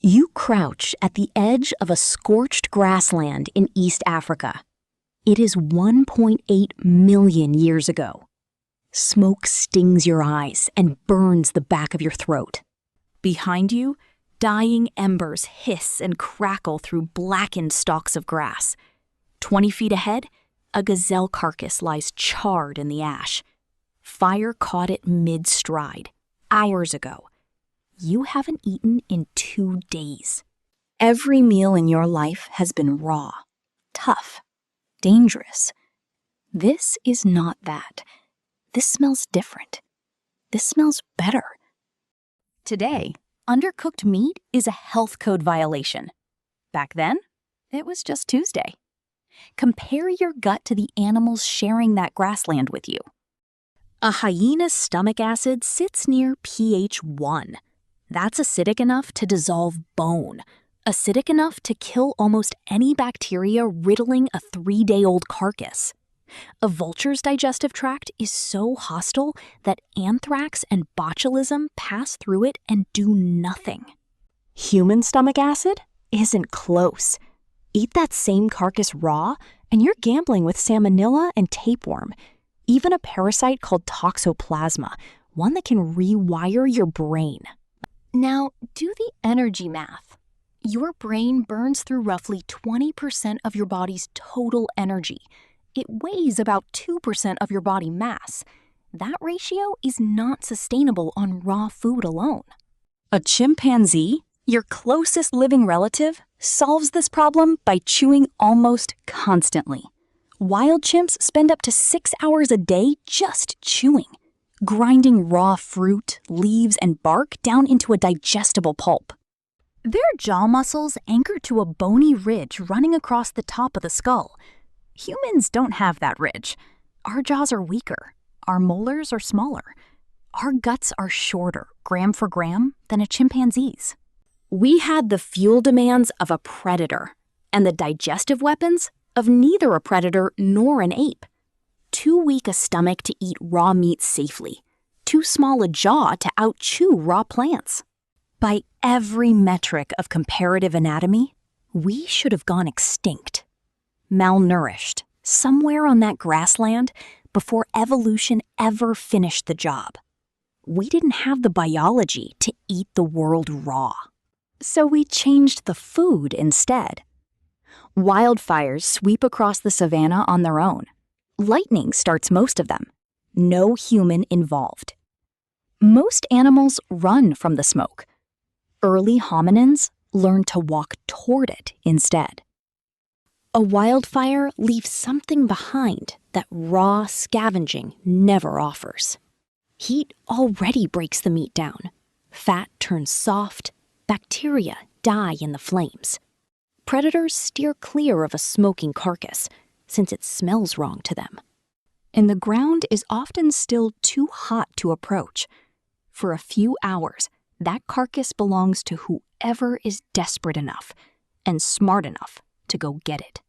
You crouch at the edge of a scorched grassland in East Africa. It is 1.8 million years ago. Smoke stings your eyes and burns the back of your throat. Behind you, dying embers hiss and crackle through blackened stalks of grass. 20 feet ahead, a gazelle carcass lies charred in the ash. Fire caught it mid-stride, hours ago. You haven't eaten in 2 days. Every meal in your life has been raw, tough, dangerous. This is not that. This smells different. This smells better. Today, undercooked meat is a health code violation. Back then, it was just Tuesday. Compare your gut to the animals sharing that grassland with you. A hyena's stomach acid sits near pH 1. That's acidic enough to dissolve bone, acidic enough to kill almost any bacteria riddling a 3-day-old carcass. A vulture's digestive tract is so hostile that anthrax and botulism pass through it and do nothing. Human stomach acid isn't close. Eat that same carcass raw, and you're gambling with salmonella and tapeworm, even a parasite called toxoplasma, one that can rewire your brain. Now, do the energy math. Your brain burns through roughly 20% of your body's total energy. It weighs about 2% of your body mass. That ratio is not sustainable on raw food alone. A chimpanzee, your closest living relative, solves this problem by chewing almost constantly. Wild chimps spend up to 6 hours a day just chewing, grinding raw fruit, leaves, and bark down into a digestible pulp. Their jaw muscles anchor to a bony ridge running across the top of the skull. Humans don't have that ridge. Our jaws are weaker. Our molars are smaller. Our guts are shorter, gram for gram, than a chimpanzee's. We had the fuel demands of a predator and the digestive weapons of neither a predator nor an ape. Too weak a stomach to eat raw meat safely. Too small a jaw to out-chew raw plants. By every metric of comparative anatomy, we should have gone extinct. Malnourished, somewhere on that grassland before evolution ever finished the job. We didn't have the biology to eat the world raw. So we changed the food instead. Wildfires sweep across the savanna on their own. Lightning starts most of them. No human involved. Most animals run from the smoke. Early hominins learned to walk toward it instead. A wildfire leaves something behind that raw scavenging never offers. Heat already breaks the meat down. Fat turns soft. Bacteria die in the flames. Predators steer clear of a smoking carcass, since it smells wrong to them. And the ground is often still too hot to approach. For a few hours, that carcass belongs to whoever is desperate enough and smart enough to go get it.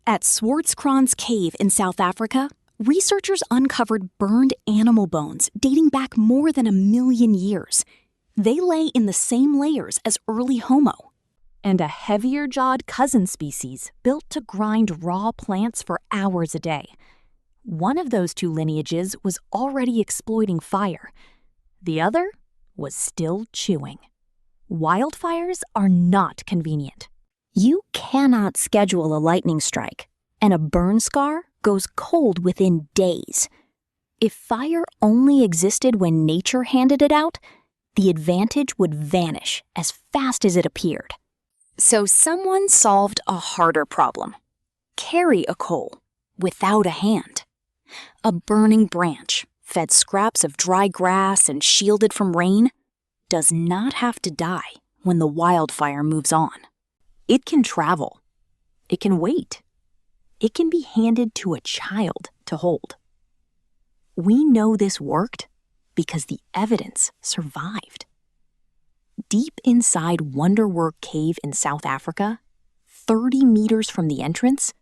At Swartzkron's cave in South Africa, researchers uncovered burned animal bones dating back more than 1 million years. They lay in the same layers as early Homo. And a heavier-jawed cousin species built to grind raw plants for hours a day. One of those 2 lineages was already exploiting fire. The other was still chewing. Wildfires are not convenient. You cannot schedule a lightning strike, and a burn scar goes cold within days. If fire only existed when nature handed it out, the advantage would vanish as fast as it appeared. So someone solved a harder problem. Carry a coal without a hand. A burning branch, fed scraps of dry grass and shielded from rain, does not have to die when the wildfire moves on. It can travel. It can wait. It can be handed to a child to hold. We know this worked because the evidence survived. Deep inside Wonderwork Cave in South Africa, 30 meters from the entrance,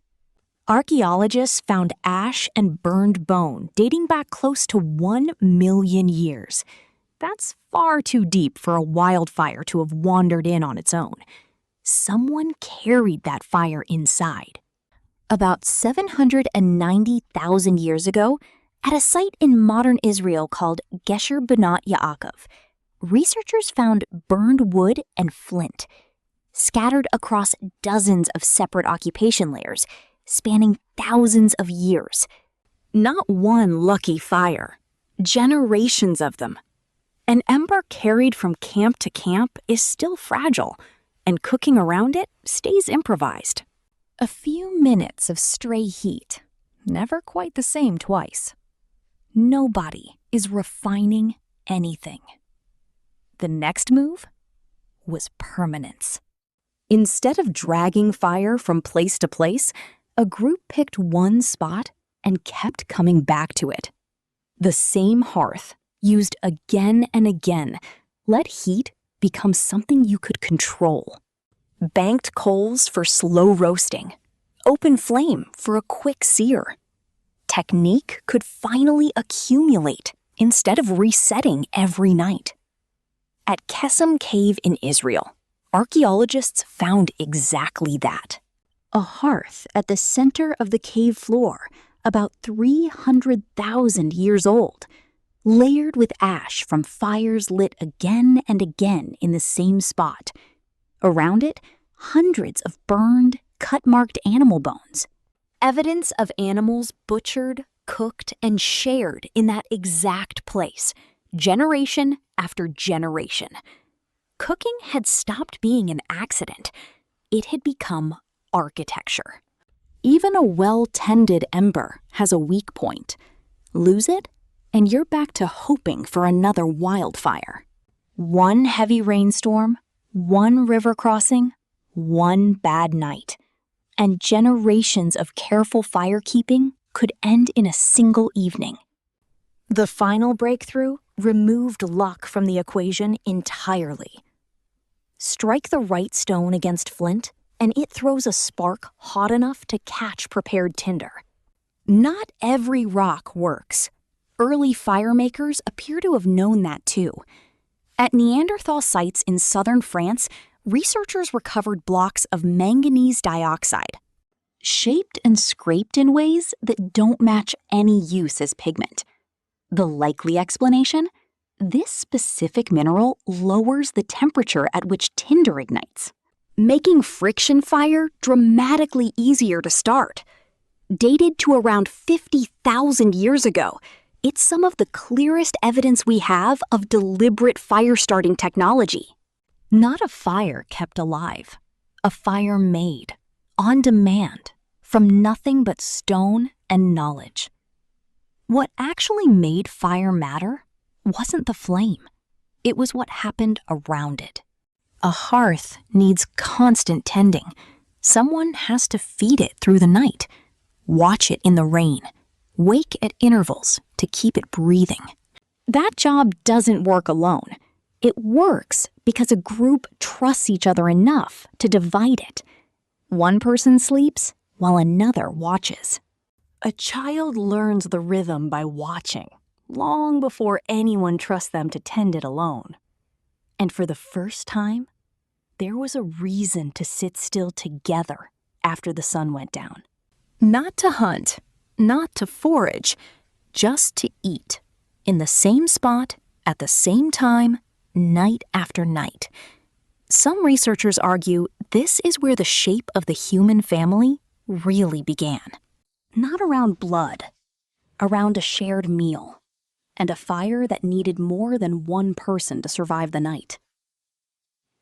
archaeologists found ash and burned bone dating back close to 1 million years. That's far too deep for a wildfire to have wandered in on its own. Someone carried that fire inside. About 790,000 years ago, at a site in modern Israel called Gesher Benat Yaakov, researchers found burned wood and flint, scattered across dozens of separate occupation layers, spanning thousands of years. Not one lucky fire, generations of them. An ember carried from camp to camp is still fragile, and cooking around it stays improvised. A few minutes of stray heat, never quite the same twice. Nobody is refining anything. The next move was permanence. Instead of dragging fire from place to place, a group picked one spot and kept coming back to it. The same hearth, used again and again, let heat become something you could control. Banked coals for slow roasting, open flame for a quick sear. Technique could finally accumulate instead of resetting every night. At Kesem Cave in Israel, archaeologists found exactly that. A hearth at the center of the cave floor, about 300,000 years old, layered with ash from fires lit again and again in the same spot. Around it, hundreds of burned, cut-marked animal bones. Evidence of animals butchered, cooked, and shared in that exact place, generation after generation. Cooking had stopped being an accident. It had become architecture. Even a well-tended ember has a weak point. Lose it, and you're back to hoping for another wildfire. One heavy rainstorm, one river crossing, one bad night, and generations of careful firekeeping could end in a single evening. The final breakthrough removed luck from the equation entirely. Strike the right stone against flint, and it throws a spark hot enough to catch prepared tinder. Not every rock works. Early firemakers appear to have known that too. At Neanderthal sites in southern France, researchers recovered blocks of manganese dioxide, shaped and scraped in ways that don't match any use as pigment. The likely explanation? This specific mineral lowers the temperature at which tinder ignites, making friction fire dramatically easier to start. Dated to around 50,000 years ago, it's some of the clearest evidence we have of deliberate fire-starting technology. Not a fire kept alive, a fire made, on demand, from nothing but stone and knowledge. What actually made fire matter wasn't the flame. It was what happened around it. A hearth needs constant tending. Someone has to feed it through the night, watch it in the rain, wake at intervals to keep it breathing. That job doesn't work alone. It works because a group trusts each other enough to divide it. One person sleeps while another watches. A child learns the rhythm by watching, long before anyone trusts them to tend it alone. And for the first time, there was a reason to sit still together after the sun went down. Not to hunt, not to forage, just to eat, in the same spot, at the same time, night after night. Some researchers argue this is where the shape of the human family really began. Not around blood, around a shared meal, and a fire that needed more than one person to survive the night.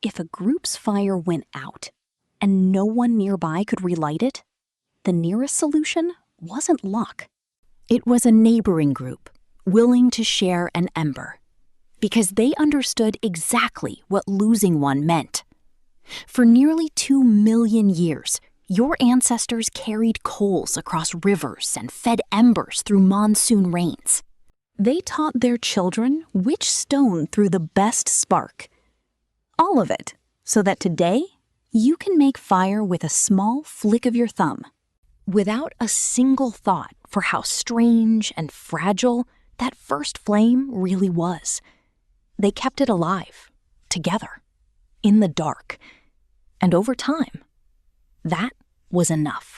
If a group's fire went out, and no one nearby could relight it, the nearest solution wasn't luck. It was a neighboring group, willing to share an ember, because they understood exactly what losing one meant. For nearly 2 million years, your ancestors carried coals across rivers and fed embers through monsoon rains. They taught their children which stone threw the best spark. All of it, so that today, you can make fire with a small flick of your thumb, without a single thought for how strange and fragile that first flame really was. they kept it alive, together, in the dark. And over time, that was enough.